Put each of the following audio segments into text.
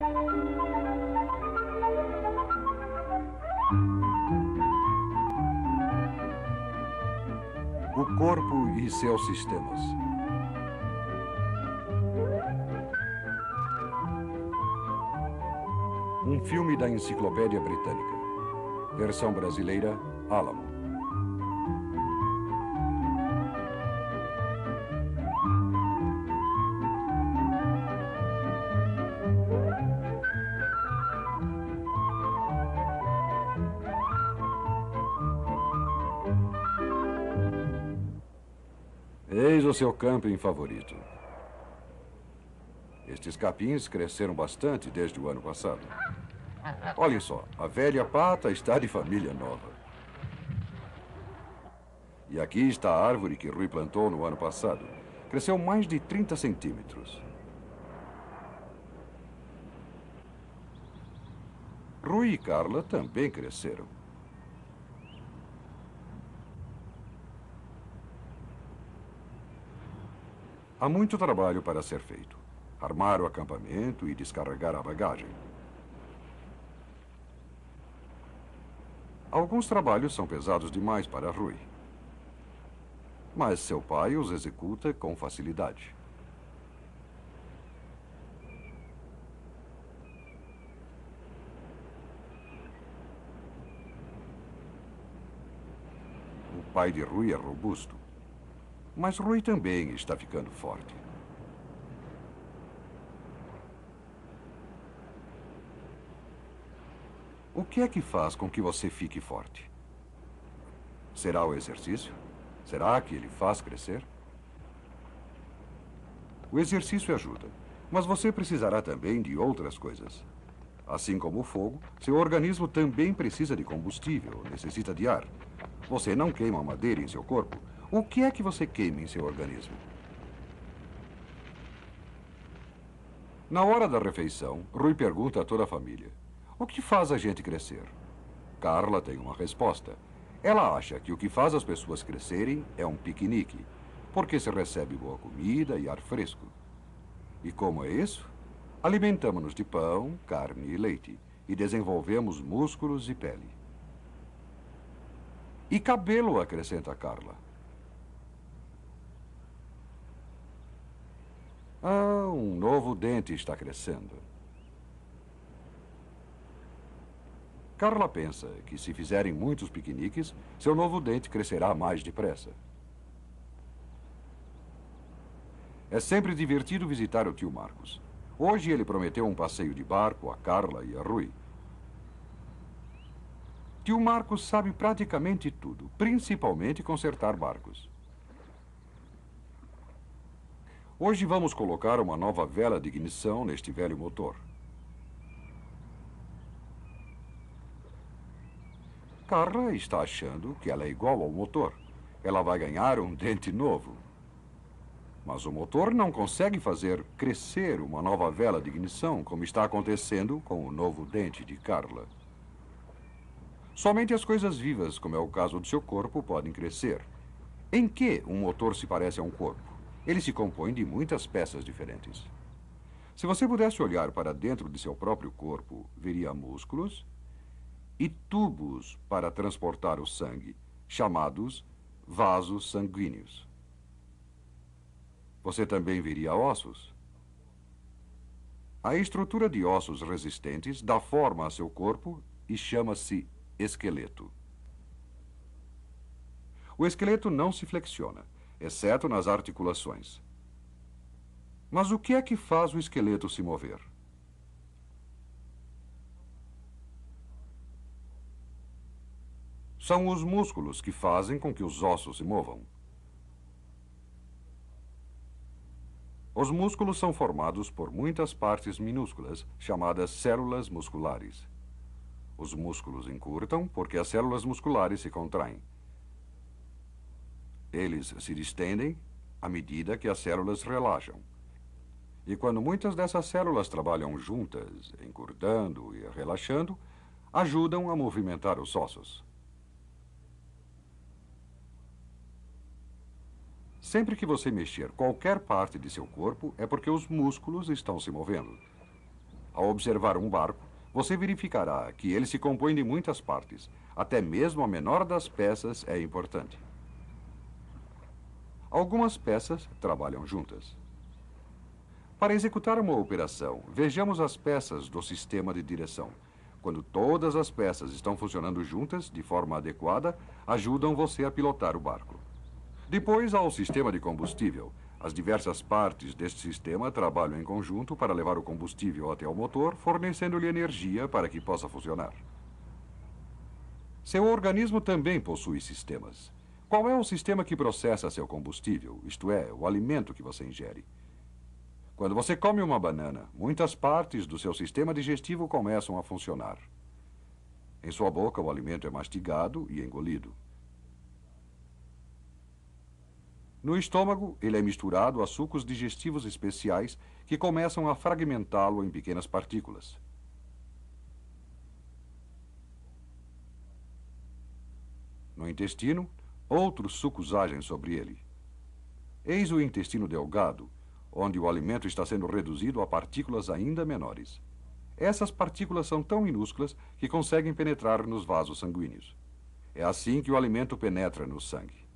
O corpo e seus sistemas. Um filme da Enciclopédia Britânica. Versão brasileira, Alamo. Eis o seu camping favorito. Estes capins cresceram bastante desde o ano passado. Olhem só, a velha pata está de família nova. E aqui está a árvore que Rui plantou no ano passado. Cresceu mais de 30 centímetros. Rui e Carla também cresceram. Há muito trabalho para ser feito. Armar o acampamento e descarregar a bagagem. Alguns trabalhos são pesados demais para Rui. Mas seu pai os executa com facilidade. O pai de Rui é robusto. Mas Rui também está ficando forte. O que é que faz com que você fique forte? Será o exercício? Será que ele faz crescer? O exercício ajuda, mas você precisará também de outras coisas. Assim como o fogo, seu organismo também precisa de combustível, necessita de ar. Você não queima madeira em seu corpo. O que é que você queima em seu organismo? Na hora da refeição, Rui pergunta a toda a família: o que faz a gente crescer? Carla tem uma resposta. Ela acha que o que faz as pessoas crescerem é um piquenique, porque se recebe boa comida e ar fresco. E como é isso? Alimentamos-nos de pão, carne e leite, e desenvolvemos músculos e pele. E cabelo, acrescenta Carla. Ah, um novo dente está crescendo. Carla pensa que se fizerem muitos piqueniques, seu novo dente crescerá mais depressa. É sempre divertido visitar o tio Marcos. Hoje ele prometeu um passeio de barco a Carla e a Rui. Tio Marcos sabe praticamente tudo, principalmente consertar barcos. Hoje vamos colocar uma nova vela de ignição neste velho motor. Carla está achando que ela é igual ao motor. Ela vai ganhar um dente novo. Mas o motor não consegue fazer crescer uma nova vela de ignição, como está acontecendo com o novo dente de Carla. Somente as coisas vivas, como é o caso do seu corpo, podem crescer. Em que um motor se parece a um corpo? Ele se compõe de muitas peças diferentes. Se você pudesse olhar para dentro de seu próprio corpo, veria músculos e tubos para transportar o sangue, chamados vasos sanguíneos. Você também veria ossos. A estrutura de ossos resistentes dá forma a seu corpo e chama-se esqueleto. O esqueleto não se flexiona, exceto nas articulações. Mas o que é que faz o esqueleto se mover? São os músculos que fazem com que os ossos se movam. Os músculos são formados por muitas partes minúsculas, chamadas células musculares. Os músculos encurtam porque as células musculares se contraem. Eles se distendem à medida que as células relaxam. E quando muitas dessas células trabalham juntas, encurtando e relaxando, ajudam a movimentar os ossos. Sempre que você mexer qualquer parte de seu corpo, é porque os músculos estão se movendo. Ao observar um barco, você verificará que ele se compõe de muitas partes. Até mesmo a menor das peças é importante. Algumas peças trabalham juntas. Para executar uma operação, vejamos as peças do sistema de direção. Quando todas as peças estão funcionando juntas, de forma adequada, ajudam você a pilotar o barco. Depois há o sistema de combustível. As diversas partes deste sistema trabalham em conjunto para levar o combustível até o motor, fornecendo-lhe energia para que possa funcionar. Seu organismo também possui sistemas. Qual é o sistema que processa seu combustível, isto é, o alimento que você ingere? Quando você come uma banana, muitas partes do seu sistema digestivo começam a funcionar. Em sua boca, o alimento é mastigado e engolido. No estômago, ele é misturado a sucos digestivos especiais que começam a fragmentá-lo em pequenas partículas. No intestino, outros sucos agem sobre ele. Eis o intestino delgado, onde o alimento está sendo reduzido a partículas ainda menores. Essas partículas são tão minúsculas que conseguem penetrar nos vasos sanguíneos. É assim que o alimento penetra no sangue.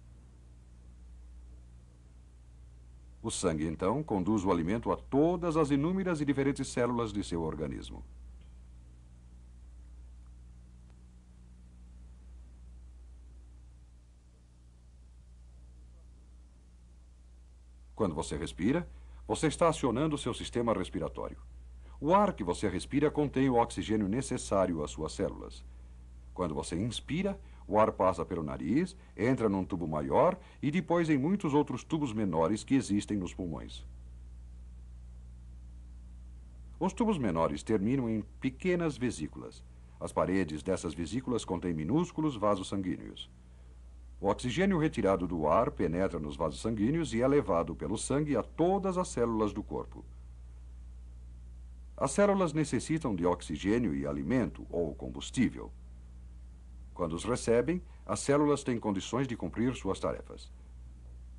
O sangue, então, conduz o alimento a todas as inúmeras e diferentes células de seu organismo. Quando você respira, você está acionando o seu sistema respiratório. O ar que você respira contém o oxigênio necessário às suas células. Quando você inspira, o ar passa pelo nariz, entra num tubo maior e depois em muitos outros tubos menores que existem nos pulmões. Os tubos menores terminam em pequenas vesículas. As paredes dessas vesículas contêm minúsculos vasos sanguíneos. O oxigênio retirado do ar penetra nos vasos sanguíneos e é levado pelo sangue a todas as células do corpo. As células necessitam de oxigênio e alimento, ou combustível. Quando os recebem, as células têm condições de cumprir suas tarefas.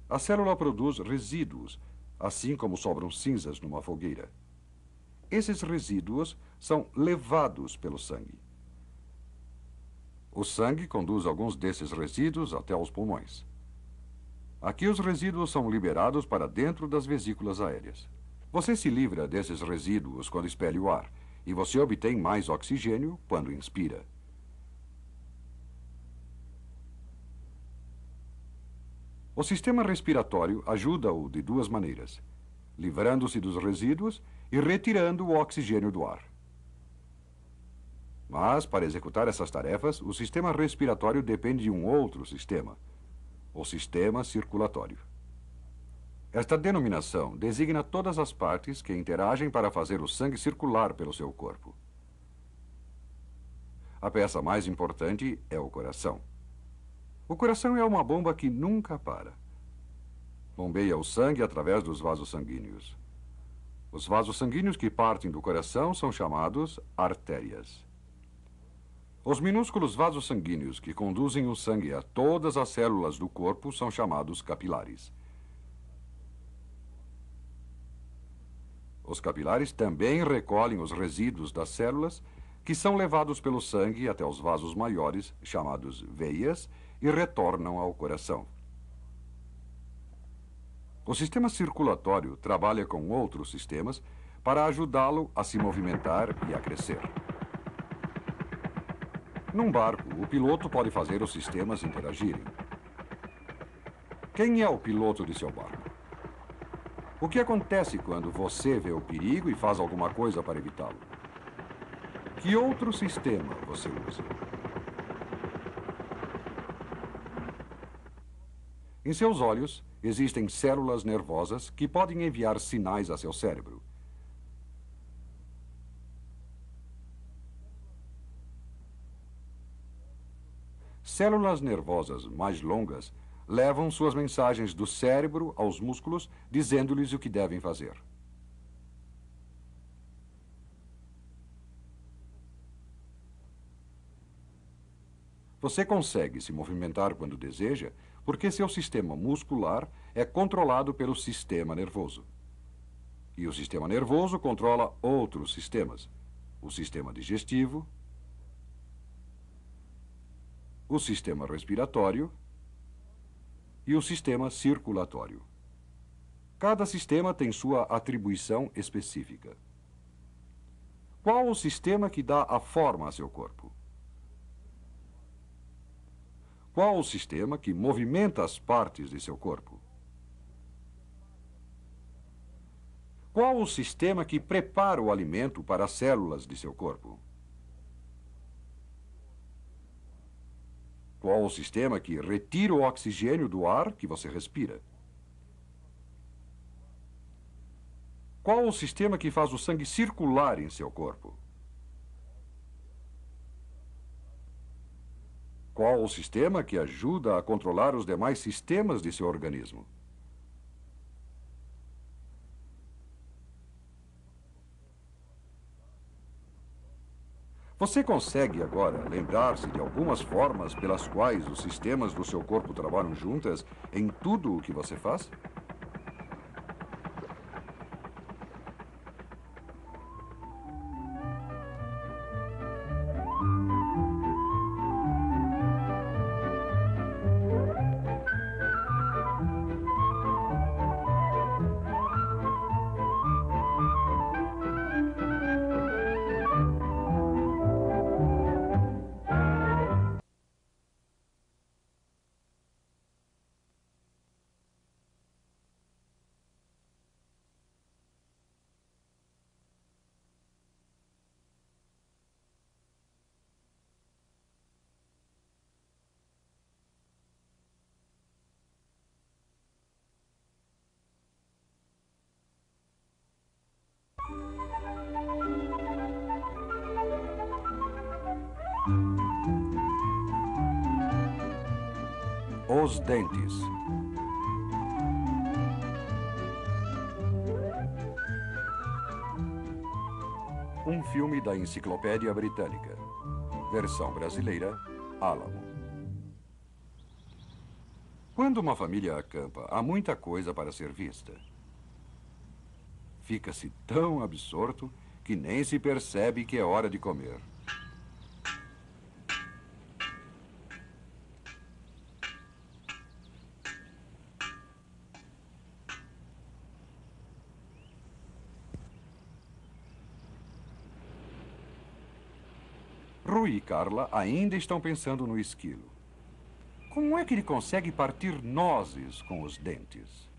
A célula produz resíduos, assim como sobram cinzas numa fogueira. Esses resíduos são levados pelo sangue. O sangue conduz alguns desses resíduos até os pulmões. Aqui os resíduos são liberados para dentro das vesículas aéreas. Você se livra desses resíduos quando expele o ar, e você obtém mais oxigênio quando inspira. O sistema respiratório ajuda-o de duas maneiras, livrando-se dos resíduos e retirando o oxigênio do ar. Mas, para executar essas tarefas, o sistema respiratório depende de um outro sistema, o sistema circulatório. Esta denominação designa todas as partes que interagem para fazer o sangue circular pelo seu corpo. A peça mais importante é o coração. O coração é uma bomba que nunca para. Bombeia o sangue através dos vasos sanguíneos. Os vasos sanguíneos que partem do coração são chamados artérias. Os minúsculos vasos sanguíneos que conduzem o sangue a todas as células do corpo são chamados capilares. Os capilares também recolhem os resíduos das células, que são levados pelo sangue até os vasos maiores, chamados veias, e retornam ao coração. O sistema circulatório trabalha com outros sistemas para ajudá-lo a se movimentar e a crescer. Num barco, o piloto pode fazer os sistemas interagirem. Quem é o piloto de seu barco? O que acontece quando você vê o perigo e faz alguma coisa para evitá-lo? Que outro sistema você usa? Em seus olhos, existem células nervosas que podem enviar sinais a seu cérebro. Células nervosas mais longas levam suas mensagens do cérebro aos músculos, dizendo-lhes o que devem fazer. Você consegue se movimentar quando deseja, porque seu sistema muscular é controlado pelo sistema nervoso. E o sistema nervoso controla outros sistemas. O sistema digestivo, o sistema respiratório e o sistema circulatório. Cada sistema tem sua atribuição específica. Qual o sistema que dá a forma a seu corpo? Qual o sistema que movimenta as partes de seu corpo? Qual o sistema que prepara o alimento para as células de seu corpo? Qual o sistema que retira o oxigênio do ar que você respira? Qual o sistema que faz o sangue circular em seu corpo? Qual o sistema que ajuda a controlar os demais sistemas de seu organismo? Você consegue agora lembrar-se de algumas formas pelas quais os sistemas do seu corpo trabalham juntas em tudo o que você faz? Os dentes. Um filme da Enciclopédia Britânica. Versão brasileira, Alamo. Quando uma família acampa, há muita coisa para ser vista. Fica-se tão absorto que nem se percebe que é hora de comer. Rui e Carla ainda estão pensando no esquilo. Como é que ele consegue partir nozes com os dentes?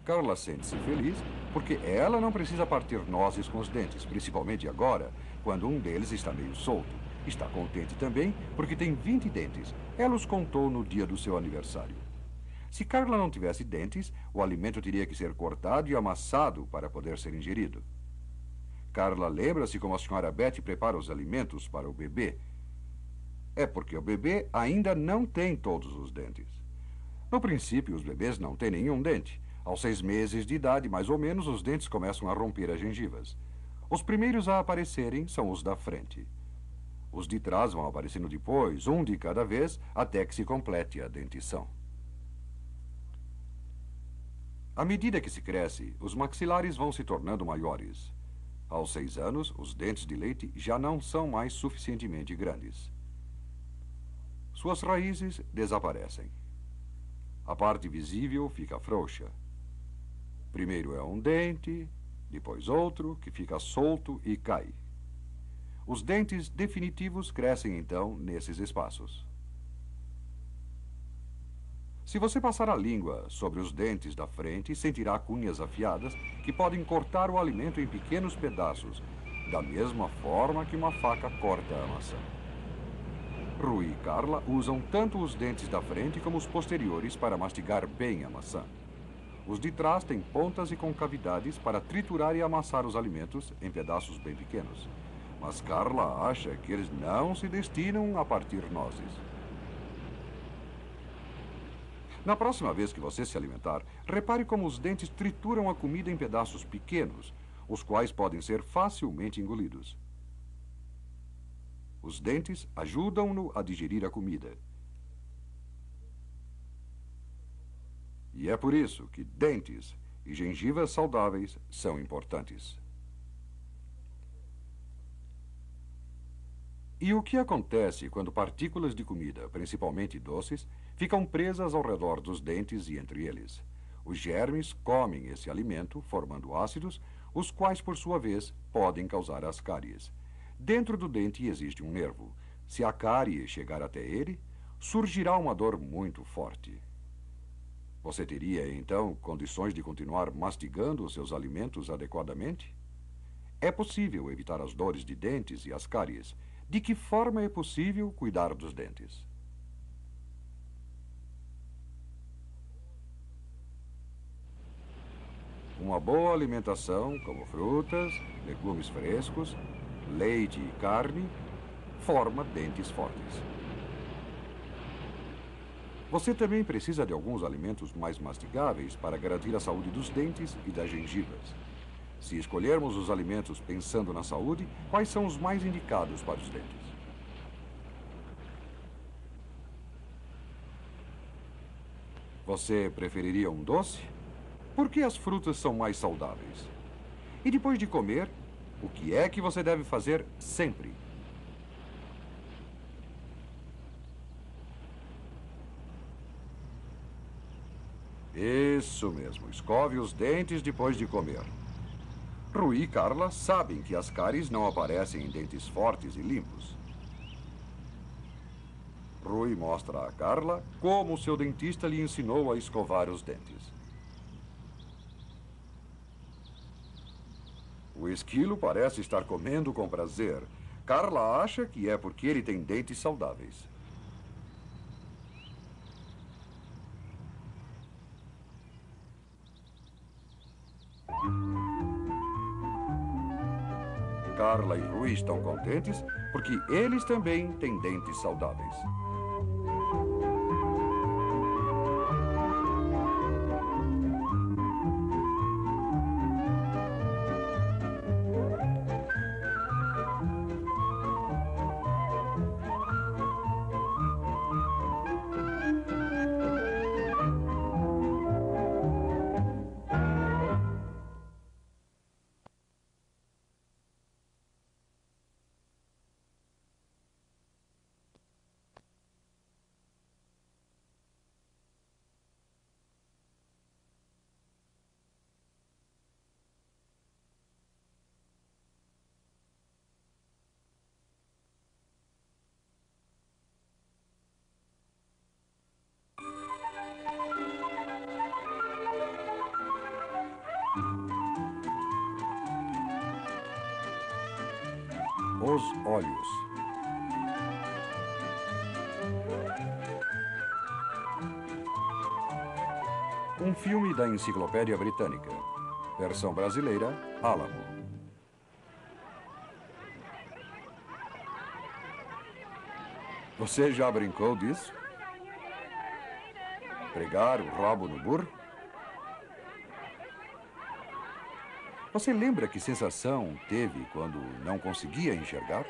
Carla sente-se feliz porque ela não precisa partir nozes com os dentes, principalmente agora, quando um deles está meio solto. Está contente também porque tem 20 dentes. Ela os contou no dia do seu aniversário. Se Carla não tivesse dentes, o alimento teria que ser cortado e amassado para poder ser ingerido. Carla lembra-se como a senhora Betty prepara os alimentos para o bebê. É porque o bebê ainda não tem todos os dentes. No princípio, os bebês não têm nenhum dente. Aos 6 meses de idade, mais ou menos, os dentes começam a romper as gengivas. Os primeiros a aparecerem são os da frente. Os de trás vão aparecendo depois, um de cada vez, até que se complete a dentição. À medida que se cresce, os maxilares vão se tornando maiores. Aos 6 anos, os dentes de leite já não são mais suficientemente grandes. Suas raízes desaparecem. A parte visível fica frouxa. Primeiro é um dente, depois outro, que fica solto e cai. Os dentes definitivos crescem, então, nesses espaços. Se você passar a língua sobre os dentes da frente, sentirá cunhas afiadas que podem cortar o alimento em pequenos pedaços, da mesma forma que uma faca corta a maçã. Rui e Carla usam tanto os dentes da frente como os posteriores para mastigar bem a maçã. Os de trás têm pontas e concavidades para triturar e amassar os alimentos em pedaços bem pequenos. Mas Carla acha que eles não se destinam a partir nozes. Na próxima vez que você se alimentar, repare como os dentes trituram a comida em pedaços pequenos, os quais podem ser facilmente engolidos. Os dentes ajudam-no a digerir a comida. E é por isso que dentes e gengivas saudáveis são importantes. E o que acontece quando partículas de comida, principalmente doces, ficam presas ao redor dos dentes e entre eles? Os germes comem esse alimento, formando ácidos, os quais, por sua vez, podem causar as cáries. Dentro do dente existe um nervo. Se a cárie chegar até ele, surgirá uma dor muito forte. Você teria, então, condições de continuar mastigando os seus alimentos adequadamente? É possível evitar as dores de dentes e as cáries. De que forma é possível cuidar dos dentes? Uma boa alimentação, como frutas, legumes frescos, leite e carne, forma dentes fortes. Você também precisa de alguns alimentos mais mastigáveis para garantir a saúde dos dentes e das gengivas. Se escolhermos os alimentos pensando na saúde, quais são os mais indicados para os dentes? Você preferiria um doce? Por que as frutas são mais saudáveis? E depois de comer, o que é que você deve fazer sempre? Isso mesmo, escove os dentes depois de comer. Rui e Carla sabem que as cáries não aparecem em dentes fortes e limpos. Rui mostra a Carla como seu dentista lhe ensinou a escovar os dentes. O esquilo parece estar comendo com prazer. Carla acha que é porque ele tem dentes saudáveis. Carla e Rui estão contentes porque eles também têm dentes saudáveis. Os olhos. Um filme da Enciclopédia Britânica. Versão brasileira, Alamo. Você já brincou disso? Pregar o rabo no burro? Você lembra que sensação teve quando não conseguia enxergar?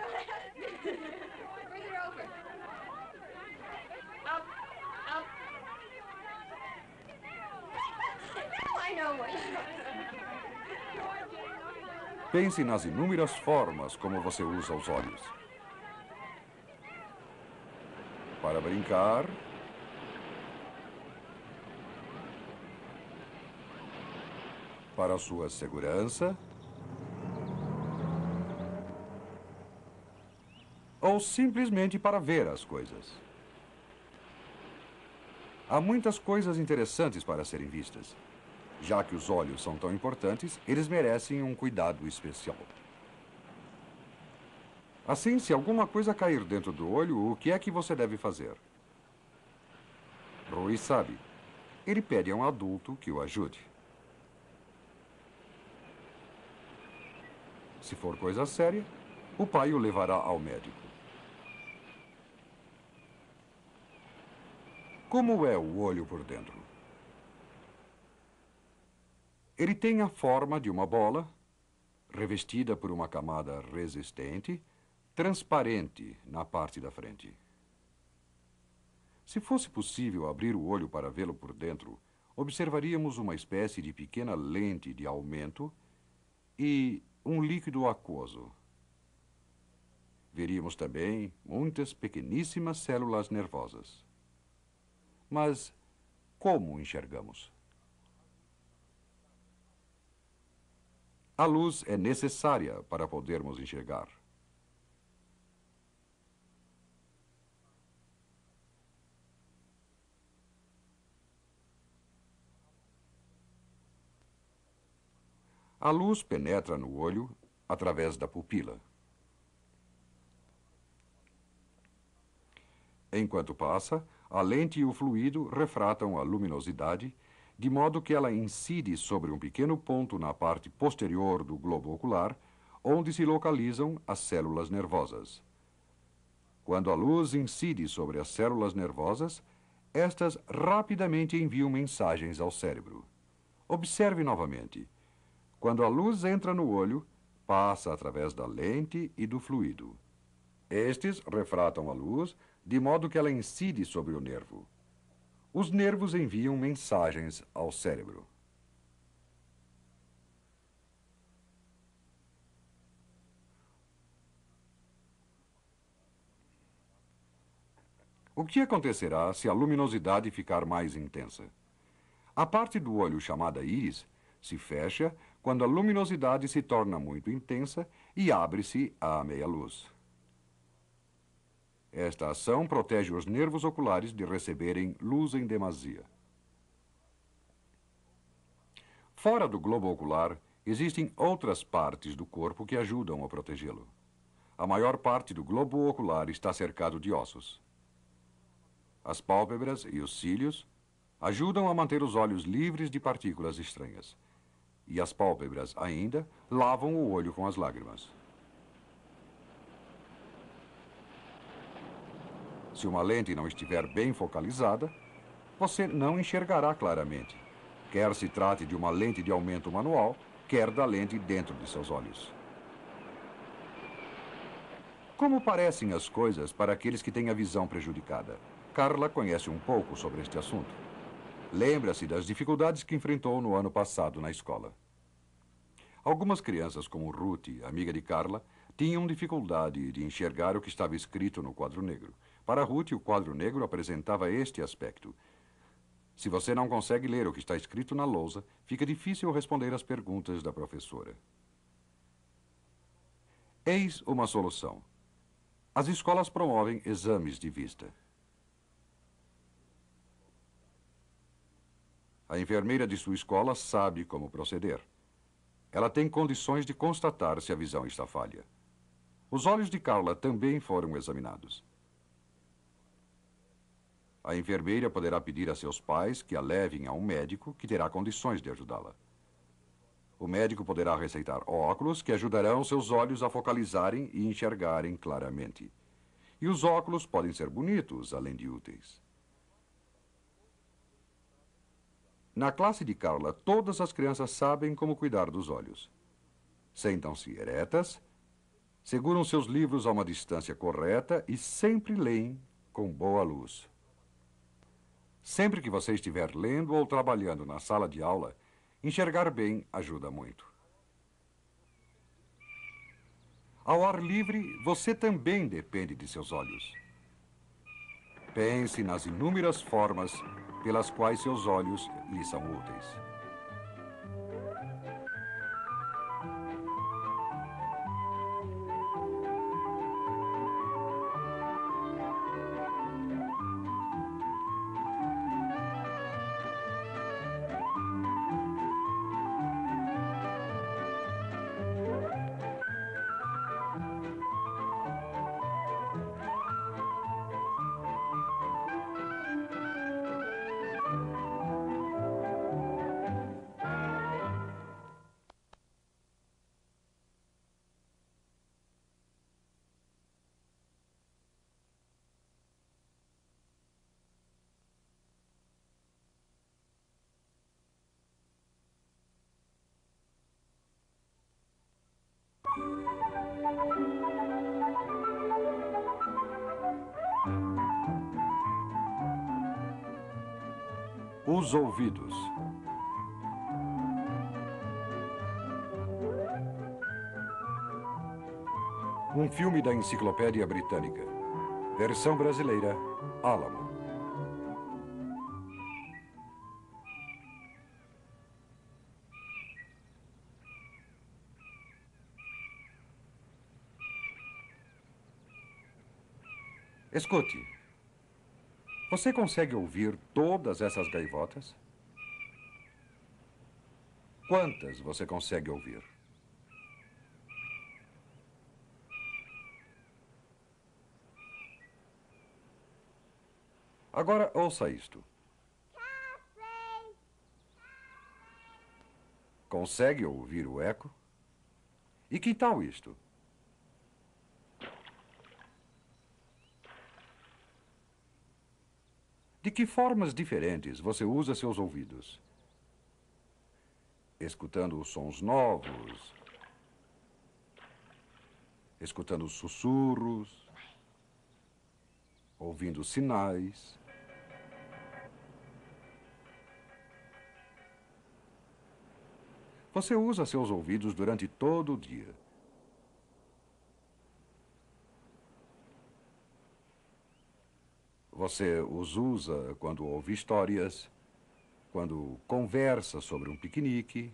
Pense nas inúmeras formas como você usa os olhos. Para brincar, para sua segurança, ou simplesmente para ver as coisas. Há muitas coisas interessantes para serem vistas. Já que os olhos são tão importantes, eles merecem um cuidado especial. Assim, se alguma coisa cair dentro do olho, o que é que você deve fazer? Rui sabe. Ele pede a um adulto que o ajude. Se for coisa séria, o pai o levará ao médico. Como é o olho por dentro? Ele tem a forma de uma bola, revestida por uma camada resistente, transparente na parte da frente. Se fosse possível abrir o olho para vê-lo por dentro, observaríamos uma espécie de pequena lente de aumento e um líquido aquoso. Veríamos também muitas pequeníssimas células nervosas. Mas como enxergamos? A luz é necessária para podermos enxergar. A luz penetra no olho através da pupila. Enquanto passa, a lente e o fluido refratam a luminosidade, de modo que ela incide sobre um pequeno ponto na parte posterior do globo ocular, onde se localizam as células nervosas. Quando a luz incide sobre as células nervosas, estas rapidamente enviam mensagens ao cérebro. Observe novamente. Quando a luz entra no olho, passa através da lente e do fluido. Estes refratam a luz, de modo que ela incide sobre o nervo. Os nervos enviam mensagens ao cérebro. O que acontecerá se a luminosidade ficar mais intensa? A parte do olho chamada íris se fecha quando a luminosidade se torna muito intensa e abre-se à meia-luz. Esta ação protege os nervos oculares de receberem luz em demasia. Fora do globo ocular, existem outras partes do corpo que ajudam a protegê-lo. A maior parte do globo ocular está cercado de ossos. As pálpebras e os cílios ajudam a manter os olhos livres de partículas estranhas. E as pálpebras, ainda, lavam o olho com as lágrimas. Se uma lente não estiver bem focalizada, você não enxergará claramente, quer se trate de uma lente de aumento manual, quer da lente dentro de seus olhos. Como parecem as coisas para aqueles que têm a visão prejudicada? Carla conhece um pouco sobre este assunto. Lembra-se das dificuldades que enfrentou no ano passado na escola. Algumas crianças, como Ruth, amiga de Carla, tinham dificuldade de enxergar o que estava escrito no quadro negro. Para Ruth, o quadro negro apresentava este aspecto. Se você não consegue ler o que está escrito na lousa, fica difícil responder às perguntas da professora. Eis uma solução. As escolas promovem exames de vista. A enfermeira de sua escola sabe como proceder. Ela tem condições de constatar se a visão está falha. Os olhos de Carla também foram examinados. A enfermeira poderá pedir a seus pais que a levem a um médico que terá condições de ajudá-la. O médico poderá receitar óculos que ajudarão seus olhos a focalizarem e enxergarem claramente. E os óculos podem ser bonitos, além de úteis. Na classe de Carla, todas as crianças sabem como cuidar dos olhos. Sentam-se eretas, seguram seus livros a uma distância correta e sempre leem com boa luz. Sempre que você estiver lendo ou trabalhando na sala de aula, enxergar bem ajuda muito. Ao ar livre, você também depende de seus olhos. Pense nas inúmeras formas pelas quais seus olhos lhe são úteis. Os ouvidos. Um filme da Enciclopédia Britânica. Versão brasileira, Alamo. Escute. Você consegue ouvir todas essas gaivotas? Quantas você consegue ouvir? Agora ouça isto. Consegue ouvir o eco? E que tal isto? De que formas diferentes você usa seus ouvidos? Escutando os sons novos, escutando os sussurros, ouvindo sinais. Você usa seus ouvidos durante todo o dia. Você os usa quando ouve histórias, quando conversa sobre um piquenique,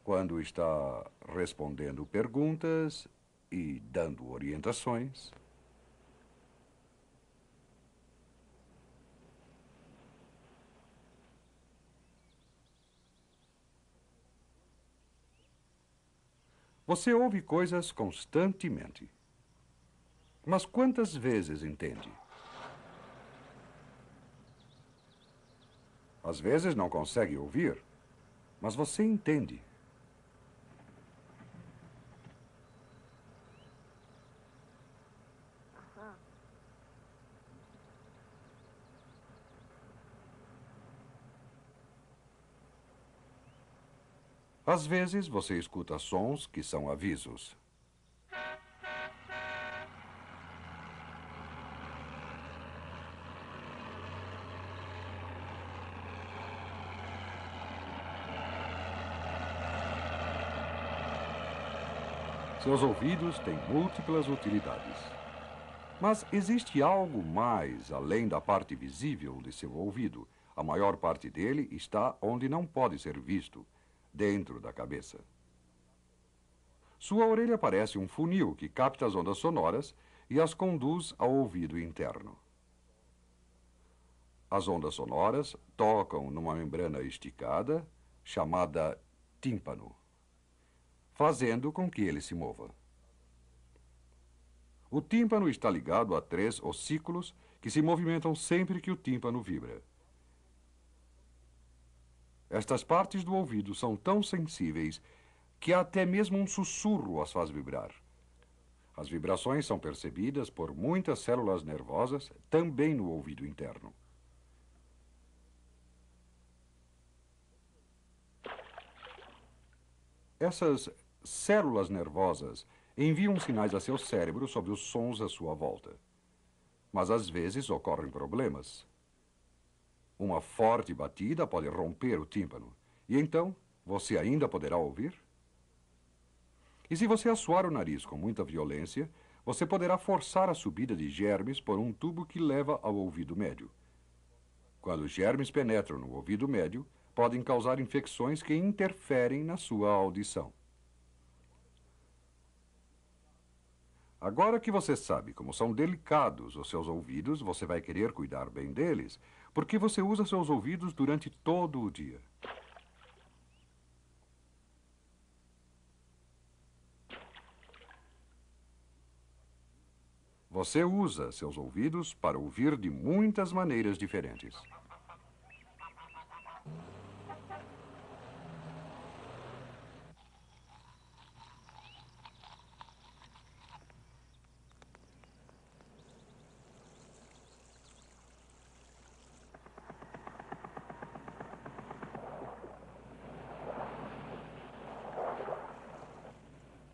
quando está respondendo perguntas e dando orientações. Você ouve coisas constantemente. Mas quantas vezes entende? Às vezes não consegue ouvir, mas você entende. Às vezes você escuta sons que são avisos. Seus ouvidos têm múltiplas utilidades. Mas existe algo mais além da parte visível de seu ouvido. A maior parte dele está onde não pode ser visto, dentro da cabeça. Sua orelha parece um funil que capta as ondas sonoras e as conduz ao ouvido interno. As ondas sonoras tocam numa membrana esticada, chamada tímpano, fazendo com que ele se mova. O tímpano está ligado a 3 ossículos que se movimentam sempre que o tímpano vibra. Estas partes do ouvido são tão sensíveis que até mesmo um sussurro as faz vibrar. As vibrações são percebidas por muitas células nervosas, também no ouvido interno. Essas células nervosas enviam sinais a seu cérebro sobre os sons à sua volta. Mas às vezes ocorrem problemas. Uma forte batida pode romper o tímpano. E então, você ainda poderá ouvir? E se você assoar o nariz com muita violência, você poderá forçar a subida de germes por um tubo que leva ao ouvido médio. Quando os germes penetram no ouvido médio, podem causar infecções que interferem na sua audição. Agora que você sabe como são delicados os seus ouvidos, você vai querer cuidar bem deles, porque você usa seus ouvidos durante todo o dia. Você usa seus ouvidos para ouvir de muitas maneiras diferentes.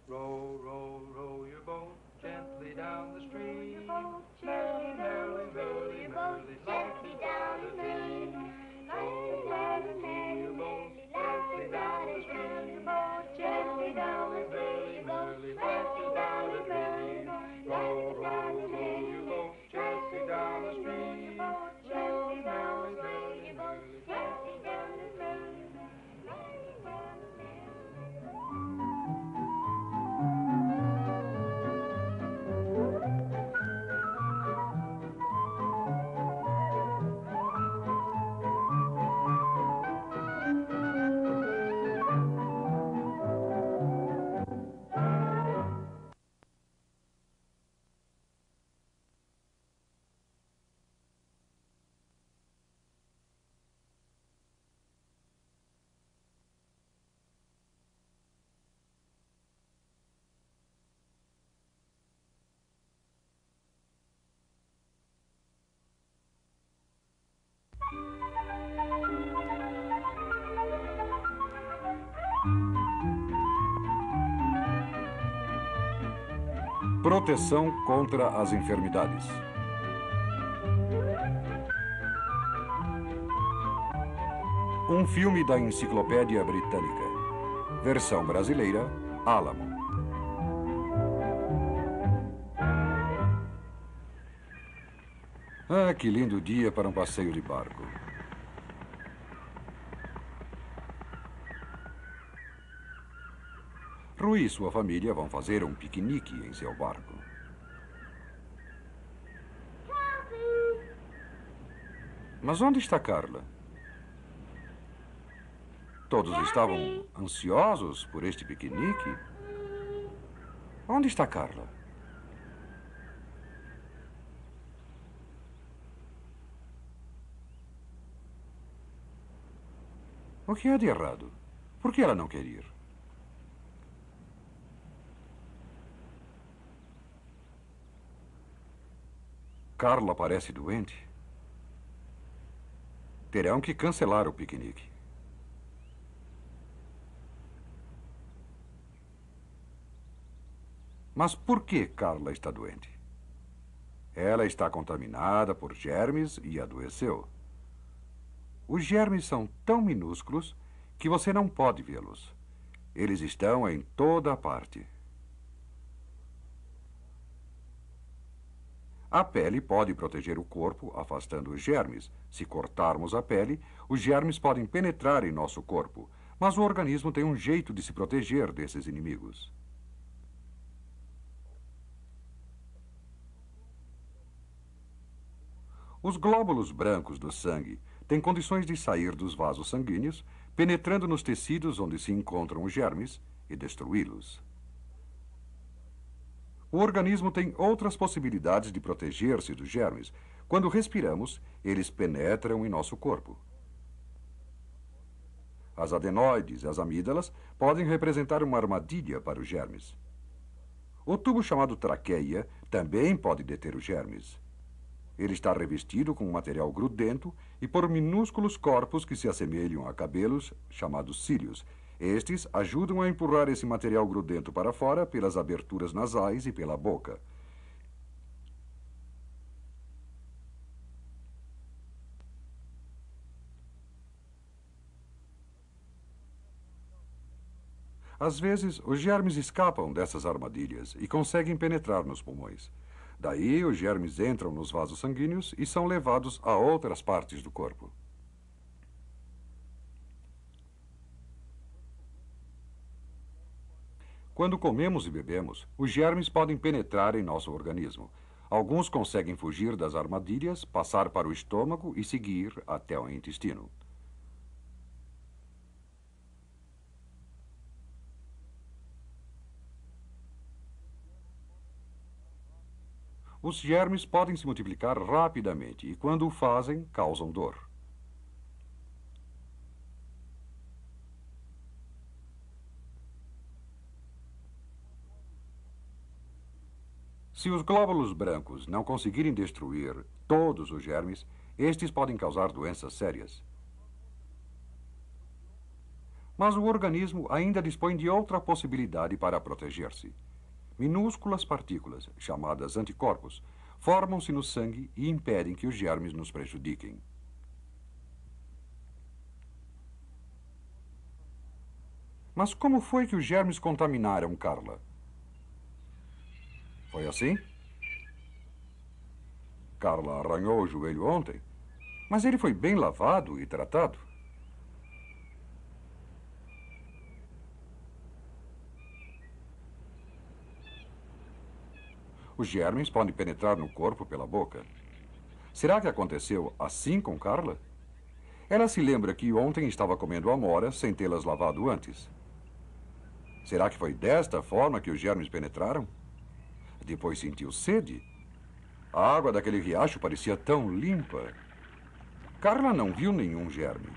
Row, row, row your boat gently down the stream. Merrily, merrily, merrily, merrily, Gently down Proteção contra as enfermidades. Um filme da Enciclopédia Britânica. Versão brasileira, Alamo. Ah, que lindo dia para um passeio de barco. Rui e sua família vão fazer um piquenique em seu barco. Mas onde está Carla? Todos estavam ansiosos por este piquenique. Onde está Carla? O que há de errado? Por que ela não quer ir? Carla parece doente. Terão que cancelar o piquenique. Mas por que Carla está doente? Ela está contaminada por germes e adoeceu. Os germes são tão minúsculos que você não pode vê-los. Eles estão em toda parte. A pele pode proteger o corpo, afastando os germes. Se cortarmos a pele, os germes podem penetrar em nosso corpo, mas o organismo tem um jeito de se proteger desses inimigos. Os glóbulos brancos do sangue têm condições de sair dos vasos sanguíneos, penetrando nos tecidos onde se encontram os germes e destruí-los. O organismo tem outras possibilidades de proteger-se dos germes. Quando respiramos, eles penetram em nosso corpo. As adenoides e as amígdalas podem representar uma armadilha para os germes. O tubo chamado traqueia também pode deter os germes. Ele está revestido com um material grudento e por minúsculos corpos que se assemelham a cabelos, chamados cílios. Estes ajudam a empurrar esse material grudento para fora pelas aberturas nasais e pela boca. Às vezes, os germes escapam dessas armadilhas e conseguem penetrar nos pulmões. Daí, os germes entram nos vasos sanguíneos e são levados a outras partes do corpo. Quando comemos e bebemos, os germes podem penetrar em nosso organismo. Alguns conseguem fugir das armadilhas, passar para o estômago e seguir até o intestino. Os germes podem se multiplicar rapidamente e, quando o fazem, causam dor. Se os glóbulos brancos não conseguirem destruir todos os germes, estes podem causar doenças sérias. Mas o organismo ainda dispõe de outra possibilidade para proteger-se. Minúsculas partículas, chamadas anticorpos, formam-se no sangue e impedem que os germes nos prejudiquem. Mas como foi que os germes contaminaram Carla? Foi assim? Carla arranhou o joelho ontem, mas ele foi bem lavado e tratado. Os germes podem penetrar no corpo pela boca. Será que aconteceu assim com Carla? Ela se lembra que ontem estava comendo amoras sem tê-las lavado antes. Será que foi desta forma que os germes penetraram? Depois sentiu sede. A água daquele riacho parecia tão limpa. Carla não viu nenhum germe.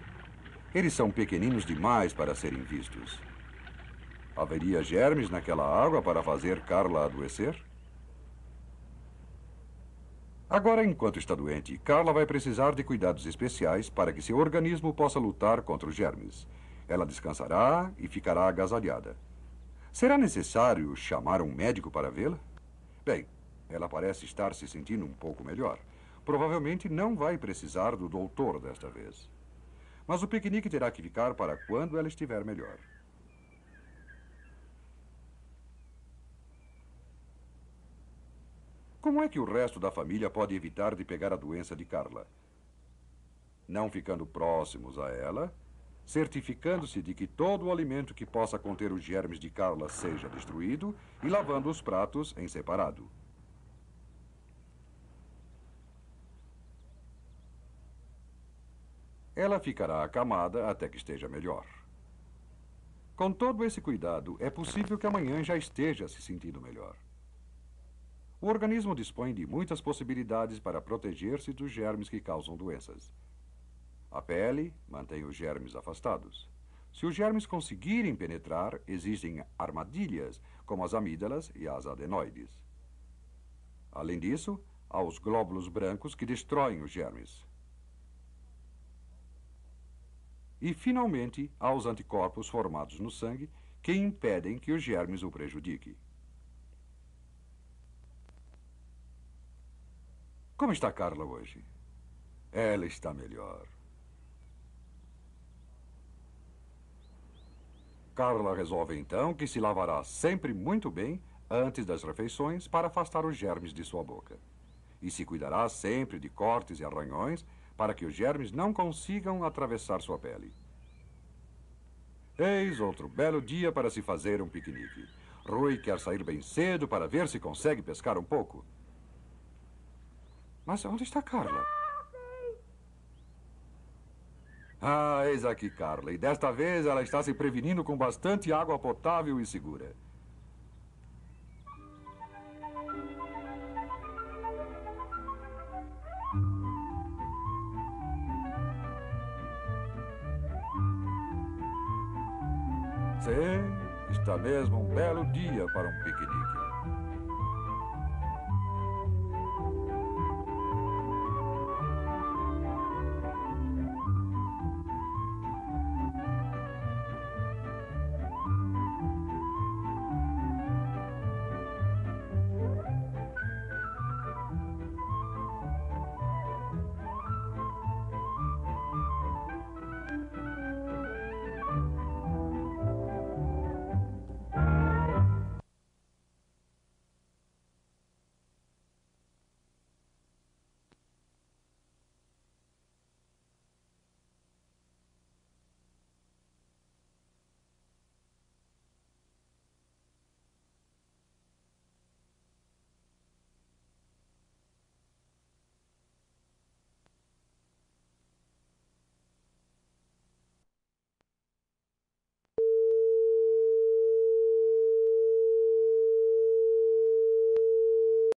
Eles são pequeninos demais para serem vistos. Haveria germes naquela água para fazer Carla adoecer? Agora, enquanto está doente, Carla vai precisar de cuidados especiais para que seu organismo possa lutar contra os germes. Ela descansará e ficará agasalhada. Será necessário chamar um médico para vê-la? Bem, ela parece estar se sentindo um pouco melhor. Provavelmente não vai precisar do doutor desta vez. Mas o piquenique terá que ficar para quando ela estiver melhor. Como é que o resto da família pode evitar de pegar a doença de Carla? Não ficando próximos a ela, certificando-se de que todo o alimento que possa conter os germes de Carla seja destruído e lavando os pratos em separado. Ela ficará acamada até que esteja melhor. Com todo esse cuidado, é possível que amanhã já esteja se sentindo melhor. O organismo dispõe de muitas possibilidades para proteger-se dos germes que causam doenças. A pele mantém os germes afastados. Se os germes conseguirem penetrar, existem armadilhas, como as amígdalas e as adenoides. Além disso, há os glóbulos brancos que destroem os germes. E, finalmente, há os anticorpos formados no sangue que impedem que os germes o prejudiquem. Como está Carla hoje? Ela está melhor. Carla resolve então que se lavará sempre muito bem antes das refeições para afastar os germes de sua boca. E se cuidará sempre de cortes e arranhões para que os germes não consigam atravessar sua pele. Eis outro belo dia para se fazer um piquenique. Rui quer sair bem cedo para ver se consegue pescar um pouco. Mas onde está Carla? Ah, eis aqui Carla. E desta vez ela está se prevenindo com bastante água potável e segura. Sim, está mesmo um belo dia para um piquenique.